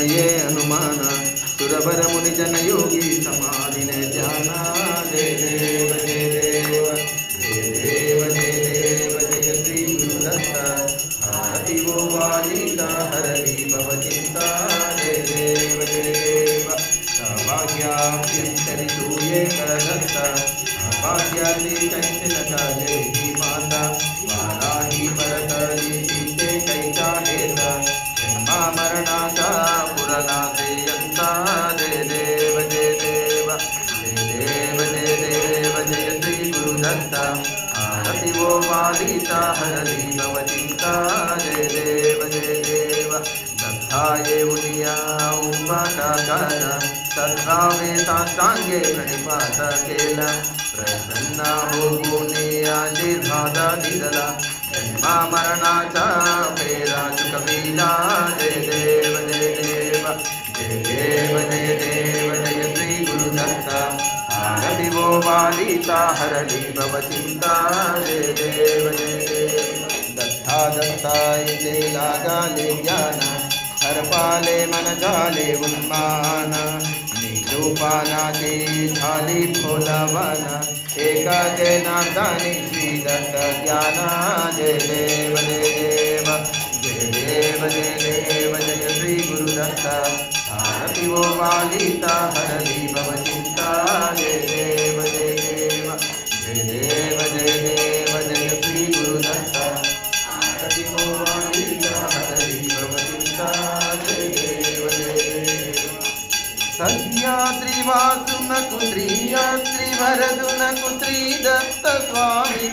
ये हनुमान सुरवर मुनि जन योगी समाधि ने ध्याना जय देव जय देव जय देव जय देव जय श्री गुरुदत्त भारती वो वालिका हरवी भव चिंता जय देव जय देव सौभाग्याभ्यंतरि सूये करदत्त भाग्यादि चंचलता देवी माता वाराही परतरी सीते कैचा हेत जन्मा मरणाचा पुरनाथे यंता जय देव जय देव जय देव जय देव जय श्री गुरुदत्त आरती वो बालिका हरली भव चिंता जय देव जय देव दत्ताये मुनिया उपासकान सद्भावे साष्टांगे प्रणिपात केला प्रसन्ना हो गुणे आशीर्वाद दिला जन्मा मरणाचा फेरा चुकविला जय देव जय देव जय देव जय देव जय श्री गुरुदत्त आरती वो बालिका हरली भव चिंता जय देव जय देव दत्ता दत्ताये लागाले ज्ञान हरपाले मन झाले उन्मान निरूपानाचे झाली भोलावन एका जनार्दनी श्री दत्त ज्ञाना जय देव जय देव जय देव जय देव जय श्री गुरुदत्त आरती वो बालिका हरली भव चिंता जय देव जय देव जय देव जय देव जय श्री गुरुदत्त आरती वो बालिका हरली भव चिंता जय देव जय देव सह्याद्रिवासुनकु त्रिवरदुनकु श्रीदत्त स्वामी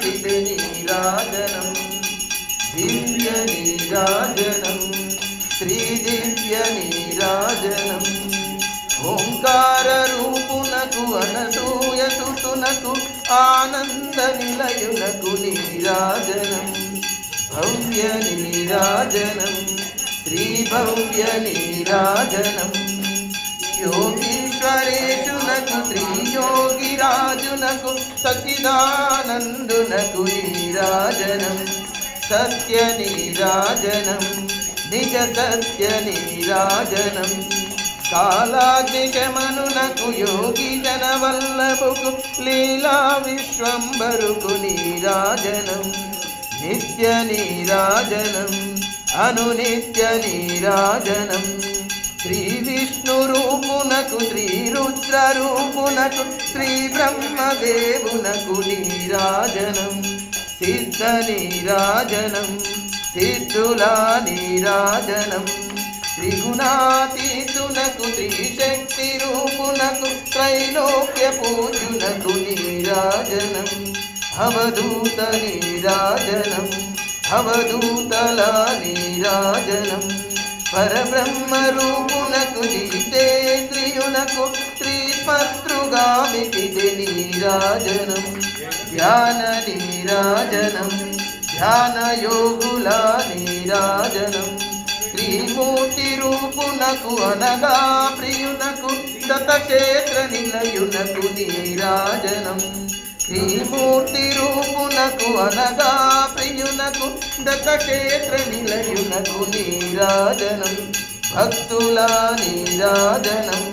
नीराजनं दिव्य नीराजनं श्रीदिव्य नीराजनं ओंकार रूपुनकु अनसूय सुतुनकु आनंद निलयुनकु नीराजनं भव्य नीराजनं श्री भव्य नीराजनं योगीश्वरेशुनकु त्रियोगिराजुनकु सच्चिदानन्दुनकु नीराजनं सत्य नीराजनं निज सत्य नीराजनं कालाग्निशमनुनकु योगी जनवल्लभुकु लीला विश्वम्भरुकु नीराजनं नित्य नीराजनं अनुनित्य नीराजनं श्री विष्णु रूपुनकु श्री रुद्र रूपुनकु श्री ब्रह्मदेवुनकु नीराजनं सिद्ध नीराजनं सिद्धुला नीराजनं त्रिगुणातीतुनकु त्रिशक्ति रूपुनकु त्रैलोक्य पूजुनकु नीराजनं अवधूत नीराजनं अवधूतला नीराजनं परब्रह्म रूपुनकु जितेन्द्रियुनकु श्रीपत्रुगामिति नीराजनं ध्यान नीराजनं ध्यानयोगुला नीराजनं श्रीमूर्तिरूपुनकु अनगा प्रियुनकु दत्तक्षेत्र निलयुनकु नीराजनं श्रीमूर्तिरूपुनकु अनगा प्रियुनकु दत्तक्षेत्र निलयुनकु नीराजनं भक्तुला नीराजनं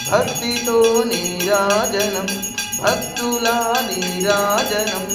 भक्तितो नीराजनं भक्तुला नीराजनं